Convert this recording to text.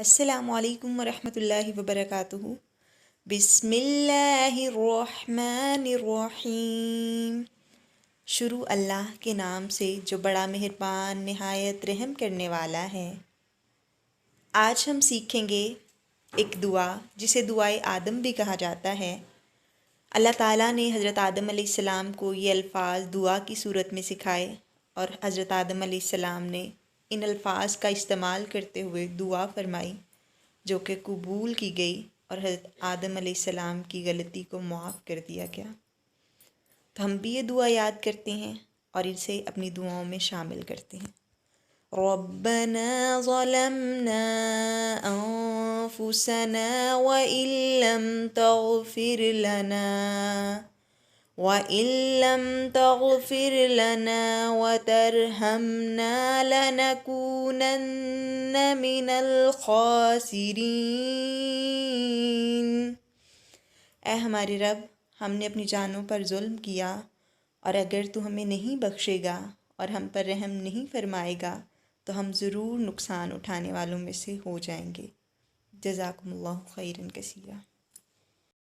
السلام علیکم ورحمۃ اللہ وبرکاتہ۔ بسم اللہ الرحمن الرحیم۔ شروع اللہ کے نام سے جو بڑا مہربان نہایت رحم کرنے والا ہے۔ آج ہم سیکھیں گے ایک دعا جسے دعائے آدم بھی کہا جاتا ہے۔ اللہ تعالیٰ نے حضرت آدم علیہ السلام کو یہ الفاظ دعا کی صورت میں سکھائے اور حضرت آدم علیہ السلام نے ان الفاظ کا استعمال کرتے ہوئے دعا فرمائی جو کہ قبول کی گئی اور حضرت آدم علیہ السلام کی غلطی کو معاف کر دیا گیا۔ تو ہم بھی یہ دعا یاد کرتے ہیں اور اسے اپنی دعاؤں میں شامل کرتے ہیں۔ ربنا ظلمنا انفسنا وإن لم تغفر لنا وترحمنا لنكونن من الخاسرين۔ اے ہمارے رب، ہم نے اپنی جانوں پر ظلم کیا اور اگر تو ہمیں نہیں بخشے گا اور ہم پر رحم نہیں فرمائے گا تو ہم ضرور نقصان اٹھانے والوں میں سے ہو جائیں گے۔ جزاکم اللہ خیرا کثیرا۔